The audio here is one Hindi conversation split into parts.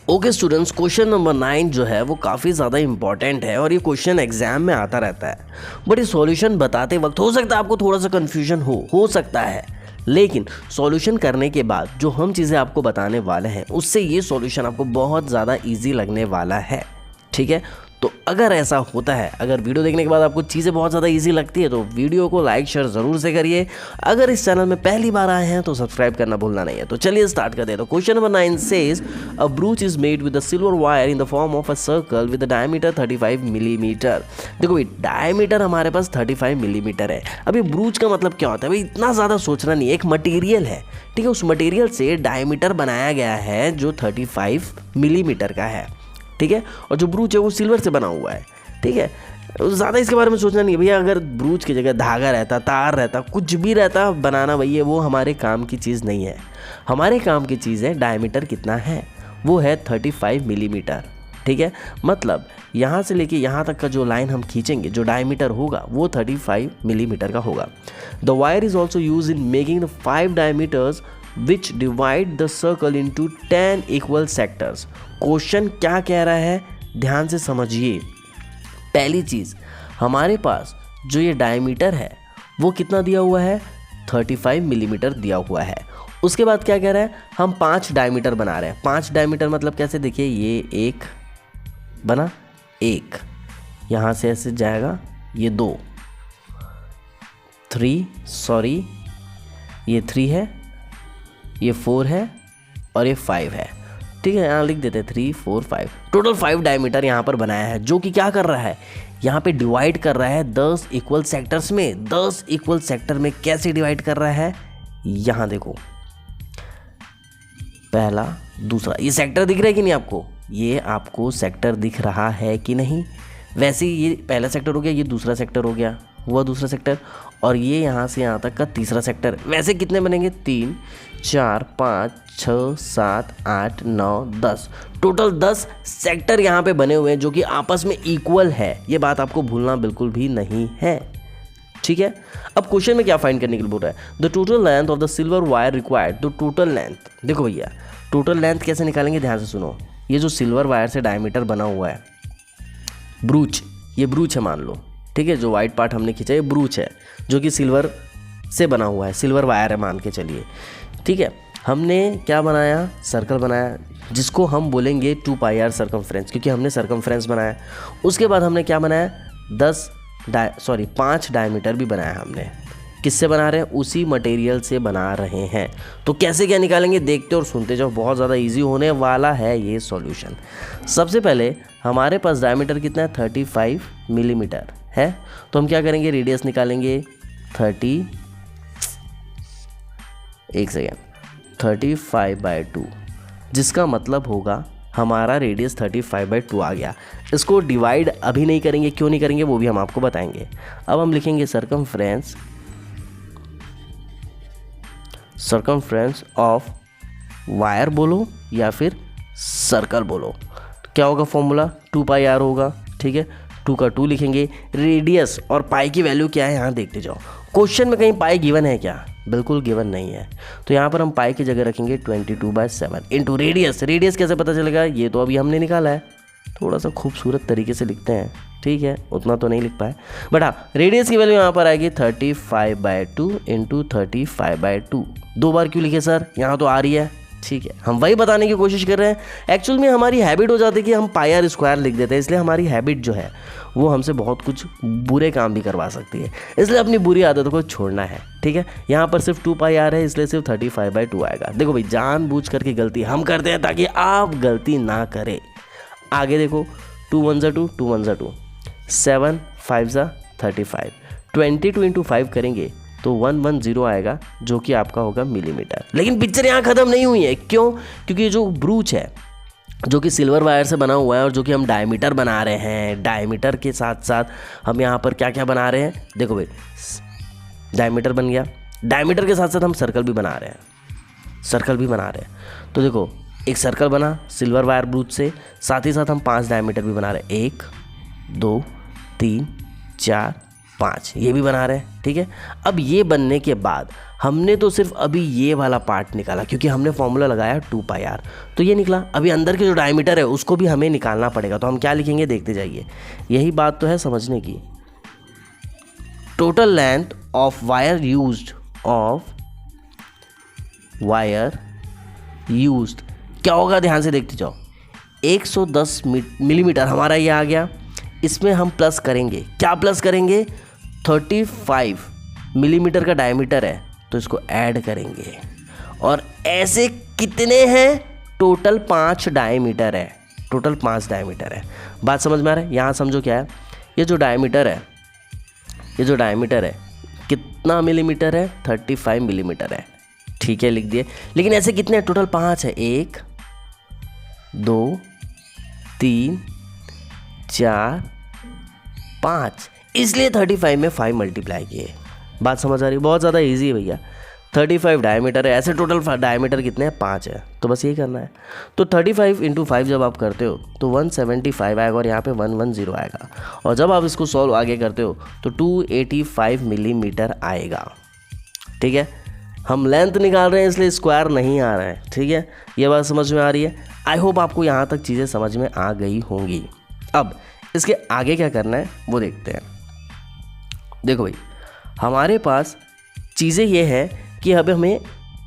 ओके स्टूडेंट्स, क्वेश्चन नंबर 9 जो है वो काफ़ी ज़्यादा इंपॉर्टेंट है और ये क्वेश्चन एग्जाम में आता रहता है। बट ये सॉल्यूशन बताते वक्त हो सकता है आपको थोड़ा सा कन्फ्यूजन हो सकता है, लेकिन सॉल्यूशन करने के बाद जो हम चीज़ें आपको बताने वाले हैं उससे ये सॉल्यूशन आपको बहुत ज़्यादा ईजी लगने वाला है। ठीक है, तो अगर ऐसा होता है, अगर वीडियो देखने के बाद आपको चीज़ें बहुत ज़्यादा इजी लगती है तो वीडियो को लाइक शेयर ज़रूर से करिए। अगर इस चैनल में पहली बार आए हैं तो सब्सक्राइब करना भूलना नहीं है। तो चलिए स्टार्ट करते हैं। तो question number 9 says a ब्रूच is made with a silver wire in the form of a circle with diameter 35 millimetre. देखो भाई, डायमीटर हमारे पास 35 मिलीमीटर है। अभी ब्रूच का मतलब क्या होता है भाई, इतना ज़्यादा सोचना नहीं है। एक मटेरियल है, ठीक है, उस मटेरियल से डायमीटर बनाया गया है जो 35 मिलीमीटर का है। ठीक है, और जो ब्रूच है वो सिल्वर से बना हुआ है। ठीक है, ज़्यादा इसके बारे में सोचना नहीं है भैया। अगर ब्रूच की जगह धागा रहता, तार रहता, कुछ भी रहता बनाना, भैया वो हमारे काम की चीज़ नहीं है। हमारे काम की चीज़ है डायमीटर कितना है, वो है 35 मिलीमीटर। ठीक है, मतलब यहाँ से लेके यहाँ तक का जो लाइन हम खींचेंगे, जो डायमीटर होगा वो 35 मिलीमीटर का होगा। The wire is also use in making the 5 diameters which divide the circle into 10 equal sectors. Question क्या कह रहा है, ध्यान से समझिए। पहली चीज़, हमारे पास जो ये डायमीटर है वो कितना दिया हुआ है, 35 मिलीमीटर दिया हुआ है। उसके बाद क्या कह रहा है, हम 5 डायमीटर बना रहे हैं। 5 डायमीटर मतलब कैसे, देखिए ये एक बना, एक यहाँ से ऐसे जाएगा, ये 2, 3 सॉरी ये 3 है, ये 4 है और ये 5 है। ठीक है, यहाँ लिख देते हैं 3 4 5। टोटल 5 डायमीटर यहाँ पर बनाया है, जो कि क्या कर रहा है, यहाँ पे डिवाइड कर रहा है 10 इक्वल सेक्टर्स में। 10 इक्वल सेक्टर में कैसे डिवाइड कर रहा है, यहाँ देखो, पहला दूसरा, ये सेक्टर दिख रहा है कि नहीं आपको, ये आपको सेक्टर दिख रहा है कि नहीं। वैसे ये पहला सेक्टर हो गया, ये दूसरा सेक्टर हो गया, हुआ दूसरा सेक्टर, और ये यहाँ से यहाँ तक का तीसरा सेक्टर। वैसे कितने बनेंगे, 3 4 5 6 7 8 9 10। टोटल 10 सेक्टर यहाँ पे बने हुए हैं जो कि आपस में इक्वल है। ये बात आपको भूलना बिल्कुल भी नहीं है। ठीक है, अब क्वेश्चन में क्या फाइंड करने के लिए बोल रहा है, the total length of the silver wire required. The total length, देखो भैया टोटल लेंथ कैसे निकालेंगे, ध्यान से सुनो। ये जो सिल्वर वायर से डायमीटर बना हुआ है, ब्रूच, ये ब्रूच है मान लो, ठीक है, जो वाइट पार्ट हमने खींचा ये ब्रूच है जो कि सिल्वर से बना हुआ है, सिल्वर वायर है मान के चलिए। ठीक है, हमने क्या बनाया, सर्कल बनाया, जिसको हम बोलेंगे 2 पाई आर सर्कमफ्रेंस, क्योंकि हमने सर्कमफ्रेंस बनाया। उसके बाद हमने क्या बनाया, 5 डायमीटर भी बनाया हमने। किससे बना रहे हैं, उसी मटेरियल से बना रहे हैं। तो कैसे क्या निकालेंगे, देखते और सुनते जाओ, बहुत ज़्यादा इजी होने वाला है ये सॉल्यूशन। सबसे पहले हमारे पास डायमीटर कितना है, 35 मिलीमीटर है, तो हम क्या करेंगे, रेडियस निकालेंगे 35/2, जिसका मतलब होगा हमारा रेडियस 35/2 आ गया। इसको डिवाइड अभी नहीं करेंगे, क्यों नहीं करेंगे वो भी हम आपको बताएंगे। अब हम लिखेंगे सरकमफ्रेंस ऑफ वायर बोलो या फिर सर्कल बोलो, तो क्या होगा फॉर्मूला, 2 पाई आर होगा। ठीक है, 2 का 2 लिखेंगे। रेडियस और पाई की वैल्यू क्या है यहाँ देखते जाओ। क्वेश्चन में कहीं पाई गिवन है क्या, बिल्कुल गिवन नहीं है, तो यहाँ पर हम पाई की जगह रखेंगे 22/7 इंटू रेडियस। रेडियस कैसे पता चलेगा, ये तो अभी हमने निकाला है। थोड़ा सा खूबसूरत तरीके से लिखते हैं, ठीक है, उतना तो नहीं लिख पाए, बट हाँ रेडियस की वैल्यू यहाँ पर आएगी 35/2 इंटू 35/2। 2 बार क्यों लिखे सर, यहाँ तो आ रही है। ठीक है, हम वही बताने की कोशिश कर रहे हैं। एक्चुअल में हमारी हैबिट हो जाती है कि हम पाई आर स्क्वायर लिख देते हैं, इसलिए हमारी हैबिट जो है वो हमसे बहुत कुछ बुरे काम भी करवा सकती है, इसलिए अपनी बुरी आदतों को छोड़ना है। ठीक है, यहाँ पर सिर्फ 2 पाई आर है, इसलिए सिर्फ 35/2 आएगा। देखो भाई, जानबूझ करके गलती हम करते हैं ताकि आप गलती ना करें। आगे देखो, 2 1 2 2 1 2, 7 5 35, 22 इंटू 5 करेंगे तो 110 आएगा, जो कि आपका होगा मिलीमीटर। लेकिन पिक्चर यहाँ ख़त्म नहीं हुई है, क्यों, क्योंकि ये जो ब्रूच है जो कि सिल्वर वायर से बना हुआ है और जो कि हम डायमीटर बना रहे हैं, डायमीटर के साथ साथ हम यहाँ पर क्या क्या बना रहे हैं, देखो भाई डायमीटर बन गया, डायमीटर के साथ साथ हम सर्कल भी बना रहे हैं, तो देखो एक सर्कल बना सिल्वर वायर ब्रूच से, साथ ही साथ हम 5 डायमीटर भी बना रहे हैं, 1 2 3 4 5, ये भी बना रहे हैं, ठीक है। अब ये बनने के बाद हमने तो सिर्फ अभी ये वाला पार्ट निकाला क्योंकि हमने फॉर्मूला लगाया 2πr, तो ये निकला। अभी अंदर के जो डायमीटर है उसको भी हमें निकालना पड़ेगा, तो हम क्या लिखेंगे देखते जाइए। यही बात तो है समझने की। Total length of wire used क्या होगा, ध्यान से देखते जाओ। 110 मिलीमीटर हमारा ये आ गया। इसमें हम प्लस करेंगे, क्या प्लस करेंगे, 35 मिलीमीटर का डायमीटर है तो इसको ऐड करेंगे। और ऐसे कितने हैं, टोटल 5 डायमीटर है, टोटल 5 डायमीटर है। बात समझ में आ रहा है। यहाँ समझो क्या है, ये जो डायमीटर है कितना मिलीमीटर है, 35 मिलीमीटर है, ठीक है, लिख दिए। लेकिन ऐसे कितने हैं, टोटल 5 है, 1 2 3 4 5, इसलिए 35 में 5 मल्टीप्लाई किए। बात समझ आ रही है, बहुत ज़्यादा इजी है भैया। 35 डायमीटर है, ऐसे टोटल डायमीटर कितने हैं, 5 है, तो बस यही करना है। तो 35 × 5 जब आप करते हो तो 175 आएगा और यहाँ पे 110 आएगा। और जब आप इसको सॉल्व आगे करते हो तो 285 मिलीमीटर आएगा, ठीक है। हम लेंथ निकाल रहे हैं इसलिए स्क्वायर नहीं आ रहा है, ठीक है। ये बात समझ में आ रही है। आई होप आपको यहाँ तक चीज़ें समझ में आ गई होंगी। अब इसके आगे क्या करना है वो देखते हैं। देखो भाई, हमारे पास चीज़ें ये है कि अब हमें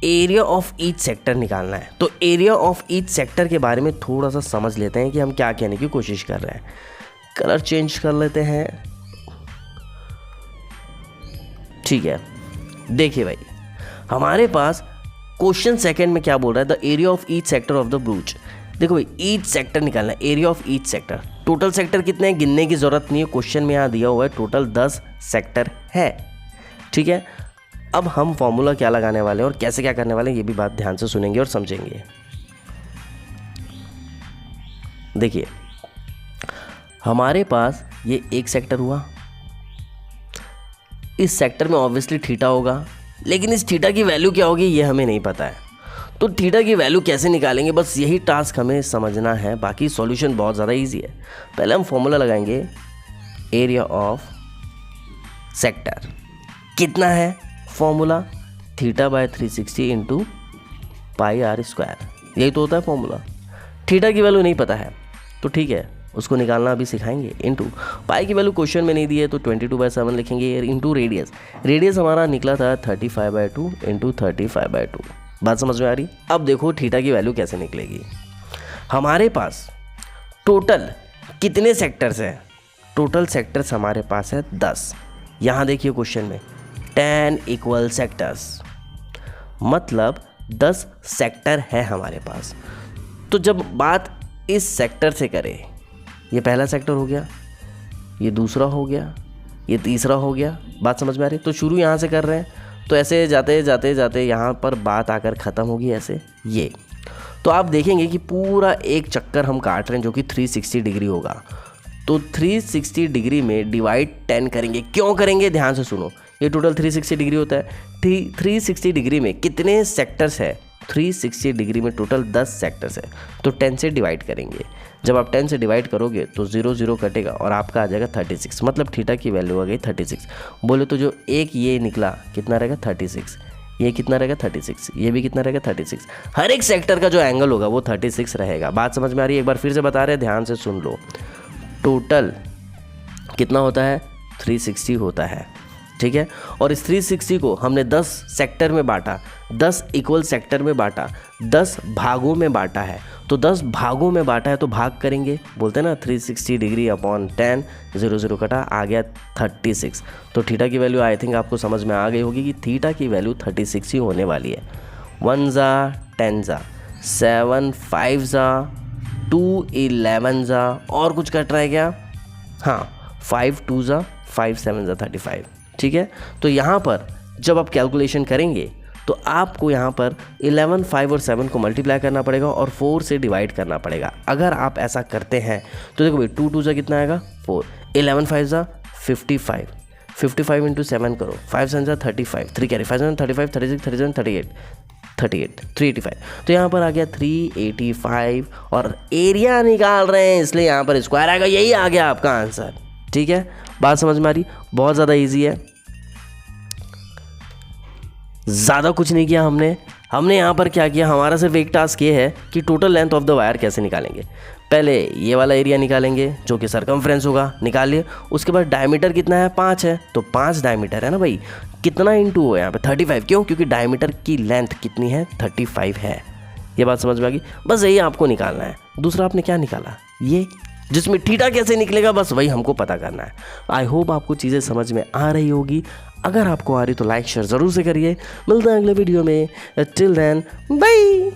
एरिया ऑफ ईच सेक्टर निकालना है। तो एरिया ऑफ ईच सेक्टर के बारे में थोड़ा सा समझ लेते हैं कि हम क्या कहने की कोशिश कर रहे हैं। कलर चेंज कर लेते हैं, ठीक है। देखिए भाई, हमारे पास क्वेश्चन सेकंड में क्या बोल रहा है, the area of each sector of the ब्रूच। देखो भाई, ईच सेक्टर निकालना है, area of each sector. Total sector कितने हैं गिनने की ज़रूरत नहीं है, क्वेश्चन में यहाँ दिया हुआ है टोटल 10 सेक्टर है, ठीक है। अब हम फॉर्मूला क्या लगाने वाले हैं और कैसे क्या करने वाले हैं ये भी बात ध्यान से सुनेंगे और समझेंगे। देखिए, हमारे पास ये एक सेक्टर हुआ, इस सेक्टर में ऑब्वियसली थीटा होगा, लेकिन इस थीटा की वैल्यू क्या होगी ये हमें नहीं पता है। तो थीटा की वैल्यू कैसे निकालेंगे, बस यही टास्क हमें समझना है, बाकी सॉल्यूशन बहुत ज़्यादा इजी है। पहले हम फॉर्मूला लगाएंगे एरिया ऑफ सेक्टर, कितना है फॉर्मूला, θ/360 × πr², यही तो होता है फॉर्मूला। थीटा की वैल्यू नहीं पता है तो ठीक है, उसको निकालना अभी सिखाएंगे। इंटू पाई की वैल्यू क्वेश्चन में नहीं दी है तो 22/7 लिखेंगे। इंटू रेडियस, रेडियस हमारा निकला था 35/2 × 35/2। बात समझ में आ रही। अब देखो थीटा की वैल्यू कैसे निकलेगी। हमारे पास टोटल कितने सेक्टर्स हैं, टोटल सेक्टर्स हमारे पास है 10। यहाँ देखिए क्वेश्चन में 10 इक्वल सेक्टर्स, मतलब 10 सेक्टर है हमारे पास। तो जब बात इस सेक्टर से करें, ये पहला सेक्टर हो गया, ये दूसरा हो गया, ये तीसरा हो गया। बात समझ में आ रही। तो शुरू यहाँ से कर रहे हैं तो ऐसे जाते जाते जाते यहाँ पर बात आकर ख़त्म होगी ऐसे ये। तो आप देखेंगे कि पूरा एक चक्कर हम काट रहे हैं जो कि 360 डिग्री होगा। तो 360 डिग्री में डिवाइड 10 करेंगे। क्यों करेंगे, ध्यान से सुनो। ये टोटल 360 डिग्री होता है। 360 डिग्री में कितने सेक्टर्स है, 360 डिग्री में टोटल 10 सेक्टर्स है। तो 10 से डिवाइड करेंगे। जब आप 10 से डिवाइड करोगे तो 0 0 कटेगा और आपका आ जाएगा 36, मतलब थीटा की वैल्यू आ गई 36। बोले तो जो एक ये निकला कितना रहेगा 36, ये कितना रहेगा 36, ये भी कितना रहेगा 36। हर एक सेक्टर का जो एंगल होगा वो 36 रहेगा। बात समझ में आ रही है। एक बार फिर से बता रहे हैं, ध्यान से सुन लो। टोटल कितना होता है, 360 होता है, ठीक है। और इस 360 को हमने 10 सेक्टर में बांटा, 10 इक्वल सेक्टर में बांटा, 10 भागों में बांटा है। तो 10 भागों में बांटा है तो भाग करेंगे, बोलते हैं ना 360 डिग्री अपॉन 10, 0 0 कटा, आ गया 36। तो थीटा की वैल्यू आई थिंक आपको समझ में आ गई होगी कि थीटा की वैल्यू 36 ही होने वाली है। 1 ज़ा 10 ज़ा 7 5 ज़ा 2 11 ज़ा, और कुछ कट रहा है क्या, हाँ 5 2 ज़ा 5 7 ज़ा 35, ठीक है। तो यहाँ पर जब आप कैलकुलेशन करेंगे तो आपको यहाँ पर 11 5 और 7 को मल्टीप्लाई करना पड़ेगा और 4 से डिवाइड करना पड़ेगा। अगर आप ऐसा करते हैं तो देखो भाई 2 2 ज़ा कितना आएगा 4, 11 5 ज़ा 55, 55 इंटू 7 करो, 5 7 ज़ा 35, 3 कैरी 5 7 35 36 37 38 385। तो यहाँ पर आ गया 385 और एरिया निकाल रहे हैं इसलिए यहाँ पर स्क्वायर आएगा। यही आ गया आपका आंसर, ठीक है। बात समझ में आ रही? बहुत ज़्यादा ईजी है, ज़्यादा कुछ नहीं किया हमने यहाँ पर क्या किया, हमारा सिर्फ एक टास्क ये है कि total length of the wire कैसे निकालेंगे। पहले ये वाला एरिया निकालेंगे जो कि सरकमफ्रेंस होगा, निकाल लिए। उसके बाद डायमीटर कितना है, 5 है, तो 5 डायमीटर है ना भाई, कितना इंटू हो यहाँ पे 35, क्यों? क्योंकि डायमीटर की लेंथ कितनी है, 35 है। ये बात समझ में आ गई? बस यही आपको निकालना है। दूसरा आपने क्या निकाला, ये जिसमें थीटा कैसे निकलेगा, बस वही हमको पता करना है। आई होप आपको चीज़ें समझ में आ रही होगी। अगर आपको आ रही तो लाइक शेयर ज़रूर से करिए। मिलते हैं अगले वीडियो में। Till then bye.